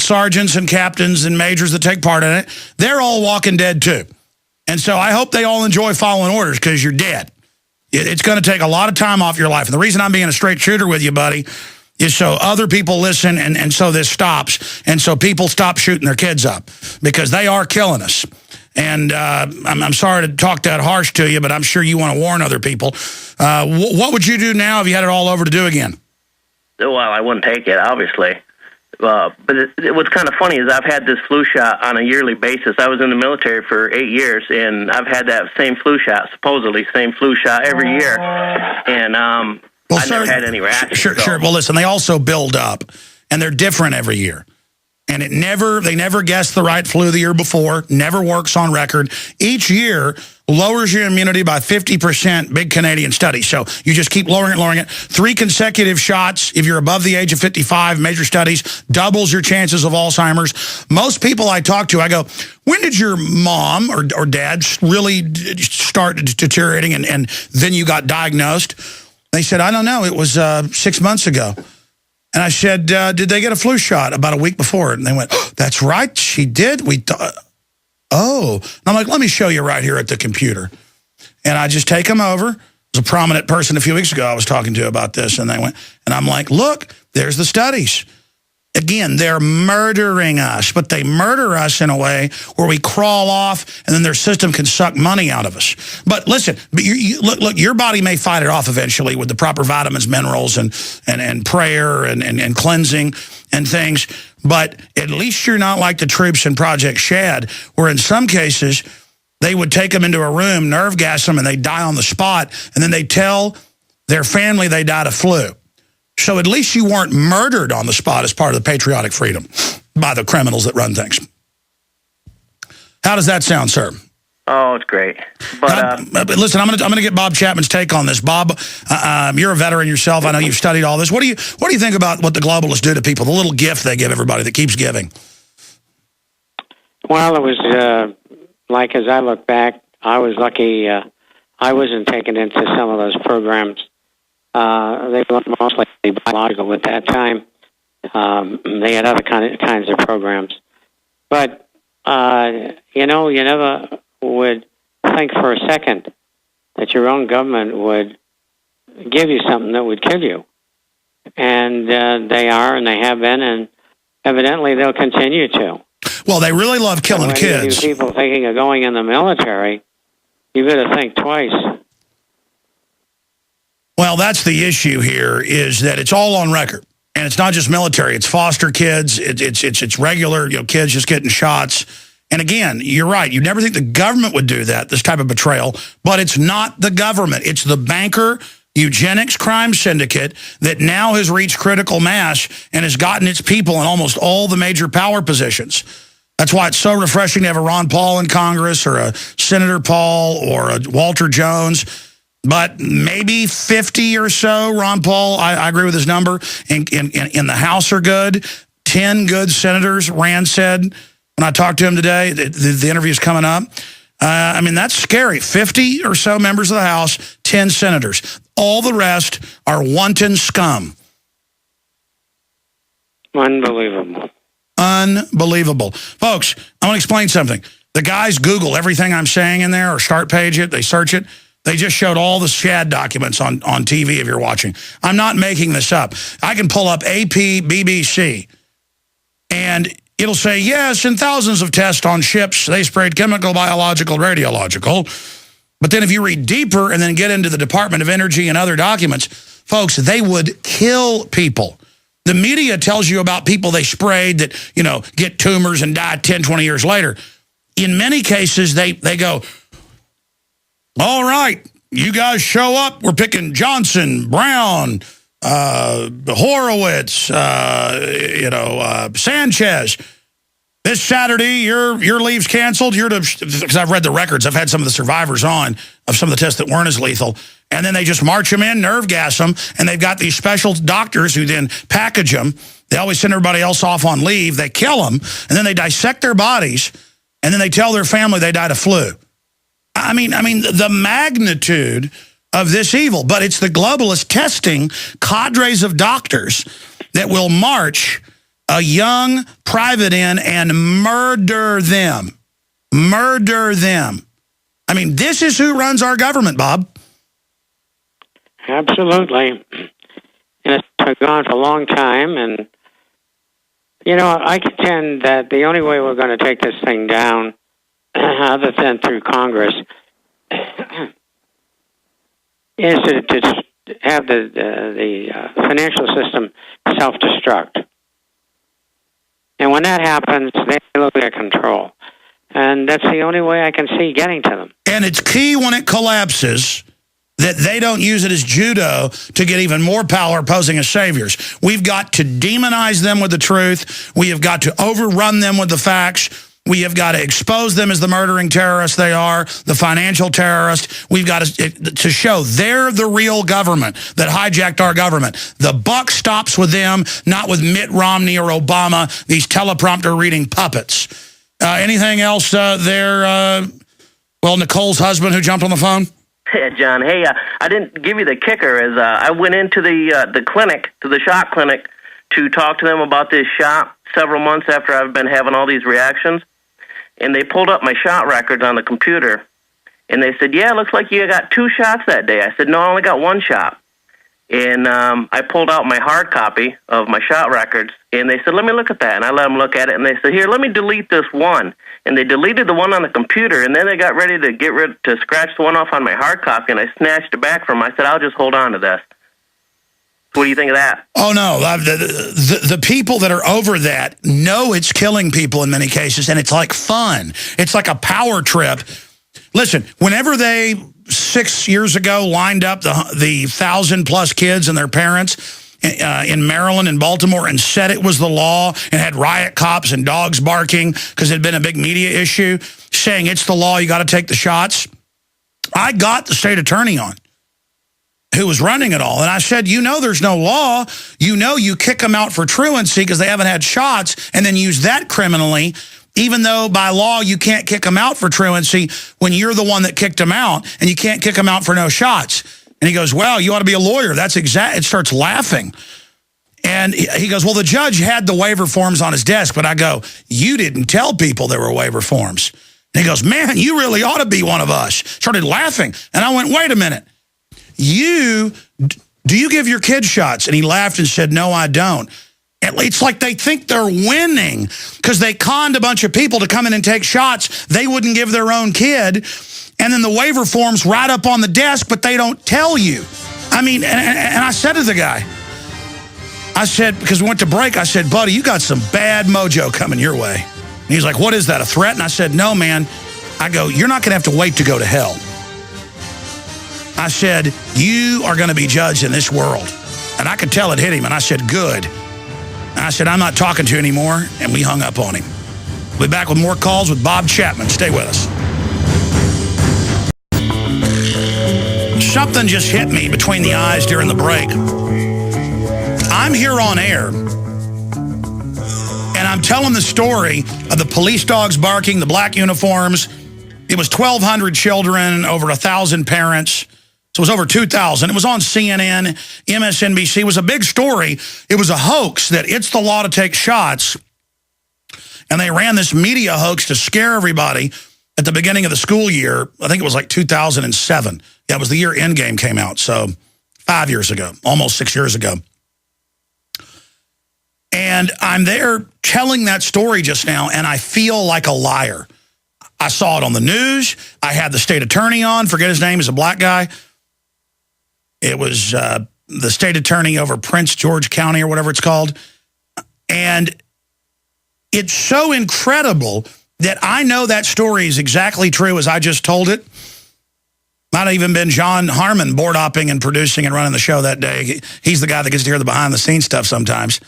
sergeants and captains and majors that take part in it, they're all walking dead too. And so I hope they all enjoy following orders, because you're dead. It's going to take a lot of time off your life. And the reason I'm being a straight shooter with you, buddy, is so other people listen, and so this stops, and so people stop shooting their kids up, because they are killing us. And I'm sorry to talk that harsh to you, but I'm sure you want to warn other people. What would you do now if you had it all over to do again? Well, I wouldn't take it, obviously. But what's kind of funny is I've had this flu shot on a yearly basis. I was in the military for 8 years, and I've had that same flu shot, supposedly same flu shot every year. And well, I never had any reaction. Sure. Well, listen, they also build up, and they're different every year. And they never guessed the right flu the year before, never works on record. Each year lowers your immunity by 50%, big Canadian study. So you just keep lowering it. 3 consecutive shots, if you're above the age of 55, major studies, doubles your chances of Alzheimer's. Most people I talk to, I go, when did your mom or dad really start deteriorating and then you got diagnosed? They said, I don't know, it was 6 months ago. And I said, did they get a flu shot about a week before? And they went, oh, that's right, she did. Oh. And I'm like, let me show you right here at the computer. And I just take them over. There's a prominent person a few weeks ago I was talking to about this, and they went, and I'm like, look, there's the studies. Again, they're murdering us, but they murder us in a way where we crawl off, and then their system can suck money out of us. But listen, look, your body may fight it off eventually with the proper vitamins, minerals, and prayer and cleansing and things. But at least you're not like the troops in Project Shad, where in some cases they would take them into a room, nerve gas them, and they die on the spot, and then they tell their family they died of flu. So at least you weren't murdered on the spot as part of the patriotic freedom by the criminals that run things. How does that sound, sir? Oh, it's great. But listen, I'm gonna get Bob Chapman's take on this. Bob, you're a veteran yourself. I know you've studied all this. What do you think about what the globalists do to people? The little gift they give everybody that keeps giving. Well, it was like, as I look back, I was lucky. I wasn't taken into some of those programs. They were mostly biological at that time. They had other kinds of programs. But, you never would think for a second that your own government would give you something that would kill you. And they are, and they have been, and evidently they'll continue to. Well, they really love killing kids. People thinking of going in the military, you better think twice. Well, that's the issue here, is that it's all on record. And it's not just military. It's foster kids. It's regular, kids just getting shots. And again, you're right. You never think the government would do that, this type of betrayal. But it's not the government. It's the banker eugenics crime syndicate that now has reached critical mass and has gotten its people in almost all the major power positions. That's why it's so refreshing to have a Ron Paul in Congress, or a Senator Paul, or a Walter Jones. But maybe 50 or so, Ron Paul, I agree with his number, in the House are good. 10 good senators, Rand said when I talked to him today. The interview's coming up. I mean, that's scary. 50 or so members of the House, 10 senators. All the rest are wanton scum. Unbelievable. Unbelievable. Folks, I want to explain something. The guys Google everything I'm saying in there, or start page it, they search it. They just showed all the Shad documents on TV if you're watching. I'm not making this up. I can pull up AP, BBC, and it'll say, yes, in thousands of tests on ships, they sprayed chemical, biological, radiological. But then if you read deeper and then get into the Department of Energy and other documents, folks, they would kill people. The media tells you about people they sprayed that, get tumors and die 10, 20 years later. In many cases, they go, all right, you guys show up. We're picking Johnson, Brown, Horowitz, Sanchez. This Saturday, your leave's canceled. Because I've read the records. I've had some of the survivors on of some of the tests that weren't as lethal. And then they just march them in, nerve gas them, and they've got these special doctors who then package them. They always send everybody else off on leave. They kill them, and then they dissect their bodies, and then they tell their family they died of flu. I mean, the magnitude of this evil. But it's the globalist testing cadres of doctors that will march a young private in and murder them. Murder them. I mean, this is who runs our government, Bob. Absolutely. And it's been going on for a long time. And, you know, I contend that the only way we're going to take this thing down, other than through Congress, is to have the financial system self-destruct. And when that happens, they lose their control. And that's the only way I can see getting to them. And it's key when it collapses that they don't use it as judo to get even more power posing as saviors. We've got to demonize them with the truth. We have got to overrun them with the facts. We have got to expose them as the murdering terrorists they are, the financial terrorists. We've got to show they're the real government that hijacked our government. The buck stops with them, not with Mitt Romney or Obama, these teleprompter-reading puppets. Anything else there? Well, Nicole's husband who jumped on the phone? Yeah, John. Hey, I didn't give you the kicker. As I went into the clinic, to the shot clinic, to talk to them about this shot several months after I've been having all these reactions. And they pulled up my shot records on the computer, and they said, yeah, it looks like you got 2 shots that day. I said, no, I only got 1 shot. And I pulled out my hard copy of my shot records, and they said, let me look at that. And I let them look at it, and they said, here, let me delete this one. And they deleted the one on the computer, and then they got ready to scratch the one off on my hard copy, and I snatched it back from them. I said, I'll just hold on to this. What do you think of that? Oh, no. The people that are over that know it's killing people in many cases, and it's like fun. It's like a power trip. Listen, whenever they, 6 years ago, lined up the 1,000-plus kids and their parents in Maryland and Baltimore and said it was the law and had riot cops and dogs barking because it had been a big media issue, saying it's the law, you got to take the shots, I got the state attorney on, who was running it all. And I said, you know there's no law. You know you kick them out for truancy because they haven't had shots and then use that criminally, even though by law you can't kick them out for truancy when you're the one that kicked them out, and you can't kick them out for no shots. And he goes, well, you ought to be a lawyer. That's exact. It starts laughing. And he goes, well, the judge had the waiver forms on his desk, but I go, you didn't tell people there were waiver forms. And he goes, man, you really ought to be one of us. Started laughing. And I went, wait a minute. Do you give your kids shots? And he laughed and said, no, I don't. It's like they think they're winning because they conned a bunch of people to come in and take shots they wouldn't give their own kid. And then the waiver form's right up on the desk, but they don't tell you. I mean, and I said to the guy, I said, because we went to break, I said, buddy, you got some bad mojo coming your way. And he's like, what is that, a threat? And I said, no, man. I go, you're not going to have to wait to go to hell. I said, you are going to be judged in this world. And I could tell it hit him, and I said, good. And I said, I'm not talking to you anymore, and we hung up on him. We'll be back with more calls with Bob Chapman. Stay with us. Something just hit me between the eyes during the break. I'm here on air, and I'm telling the story of the police dogs barking, the black uniforms. It was 1,200 children, over 1,000 parents. So it was over 2,000. It was on CNN, MSNBC. It was a big story. It was a hoax that it's the law to take shots. And they ran this media hoax to scare everybody at the beginning of the school year. I think it was like 2007. Yeah, it was the year Endgame came out. So 5 years ago, almost 6 years ago. And I'm there telling that story just now, and I feel like a liar. I saw it on the news. I had the state attorney on. Forget his name. He's a black guy. It was the state attorney over Prince George County or whatever it's called. And it's so incredible that I know that story is exactly true as I just told it. Might have even been John Harmon board hopping and producing and running the show that day. He's the guy that gets to hear the behind-the-scenes stuff sometimes.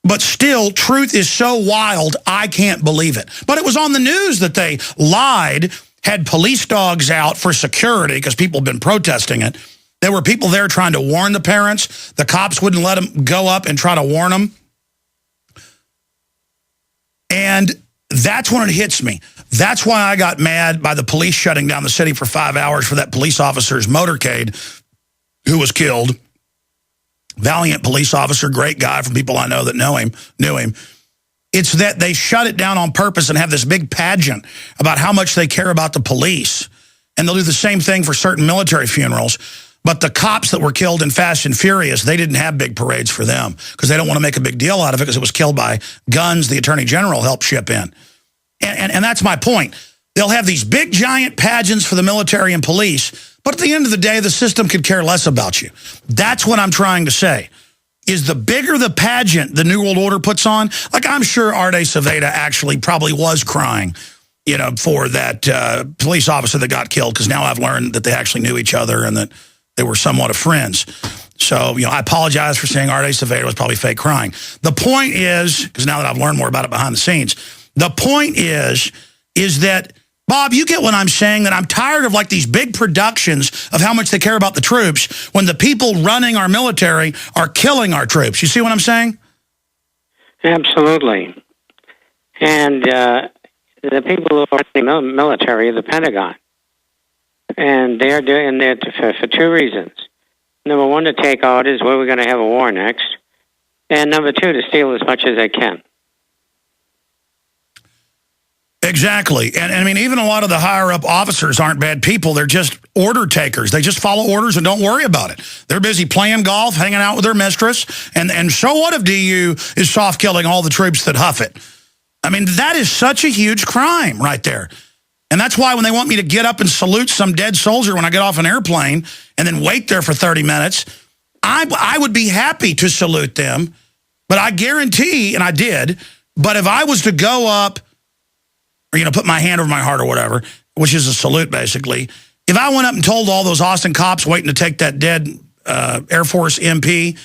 But still, truth is so wild, I can't believe it. But it was on the news that they lied, had police dogs out for security because people have been protesting it. There were people there trying to warn the parents. The cops wouldn't let them go up and try to warn them. And that's when it hits me. That's why I got mad by the police shutting down the city for 5 hours for that police officer's motorcade who was killed. valiant police officer, great guy from people I know that knew him. It's that they shut it down on purpose and have this big pageant about how much they care about the police. And they'll do the same thing for certain military funerals. But the cops that were killed in Fast and Furious, they didn't have big parades for them because they don't want to make a big deal out of it because it was killed by guns the Attorney General helped ship in. And that's my point. They'll have these big, giant pageants for the military and police, but at the end of the day, the system could care less about you. That's what I'm trying to say. Is the bigger the pageant the New World Order puts on, like I'm sure Arte Saveda actually probably was crying, you know, for that police officer that got killed, because now I've learned that they actually knew each other and that they were somewhat of friends. So, you know, I apologize for saying Arte Saveda was probably fake crying. The point is, because now that I've learned more about it behind the scenes, the point is that, Bob, you get what I'm saying, that I'm tired of like these big productions of how much they care about the troops when the people running our military are killing our troops. You see what I'm saying? Absolutely. And the people who are in the military are the Pentagon. And they're doing it for two reasons. Number one, to take orders where we're going to have a war next. And number two, to steal as much as they can. Exactly. And I mean, even a lot of the higher-up officers aren't bad people. They're just order takers. They just follow orders and don't worry about it. They're busy playing golf, hanging out with their mistress. And so what if DU is soft-killing all the troops that huff it? I mean, that is such a huge crime right there. And that's why when they want me to get up and salute some dead soldier when I get off an airplane and then wait there for 30 minutes, I would be happy to salute them. But I guarantee, and I did, but if I was to go up, or, you know, put my hand over my heart or whatever, which is a salute, basically. If I went up and told all those Austin cops waiting to take that dead Air Force MP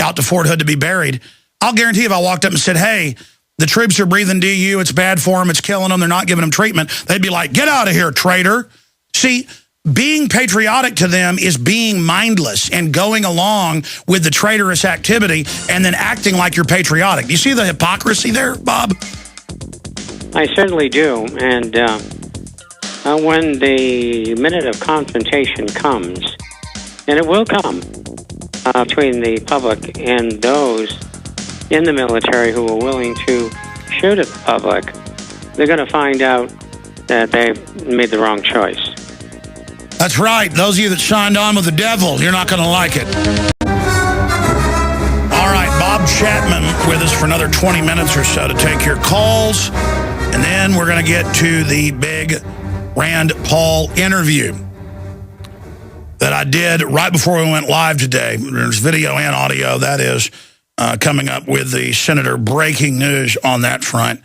out to Fort Hood to be buried, I'll guarantee if I walked up and said, hey, the troops are breathing DU, it's bad for them, it's killing them, they're not giving them treatment, they'd be like, get out of here, traitor. See, being patriotic to them is being mindless and going along with the traitorous activity and then acting like you're patriotic. Do you see the hypocrisy there, Bob? I certainly do, and when the minute of confrontation comes, and it will come between the public and those in the military who are willing to shoot at the public, they're going to find out that they've made the wrong choice. That's right. Those of you that signed on with the devil, you're not going to like it. All right, Bob Chapman with us for another 20 minutes or so to take your calls. And then we're going to get to the big Rand Paul interview that I did right before we went live today. There's video and audio, that is, coming up with the senator. Breaking news on that front.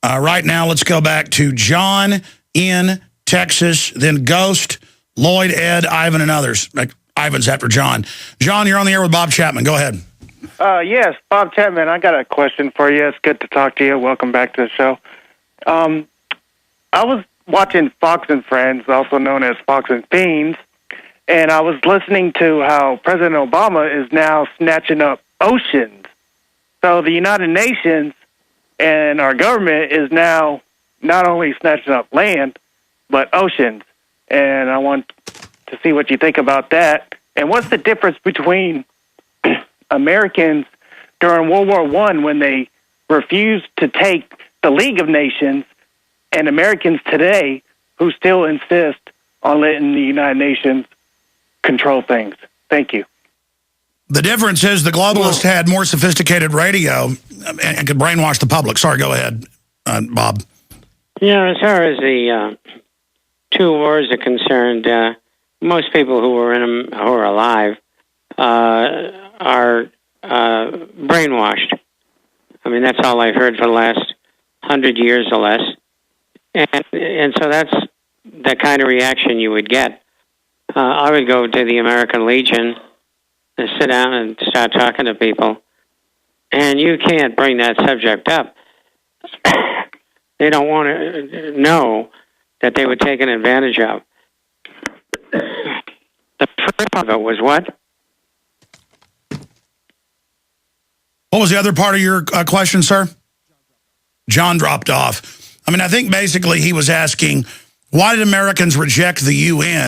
Right now, let's go back to John in Texas, then Ghost, Lloyd, Ed, Ivan, and others. Ivan's after John. John, you're on the air with Bob Chapman. Go ahead. Yes, Bob Chapman, I got a question for you. It's good to talk to you. Welcome back to the show. I was watching Fox and Friends, also known as Fox and Fiends, and I was listening to how President Obama is now snatching up oceans. So the United Nations and our government is now not only snatching up land, but oceans. And I want to see what you think about that. And what's the difference between Americans during World War I when they refused to take the League of Nations, and Americans today who still insist on letting the United Nations control things? Thank you. The difference is the globalists had more sophisticated radio and could brainwash the public. Sorry, go ahead, Bob. Yeah, as far as the two wars are concerned, most people who are in them, who are alive, are brainwashed. I mean, that's all I've heard for the last 100 years or less. And so that's the kind of reaction you would get. I would go to the American Legion and sit down and start talking to people, and you can't bring that subject up. They don't want to know that they were taken advantage of. The proof of it was what? What was the other part of your question, sir? John dropped off. I mean, I think basically he was asking, why did Americans reject the UN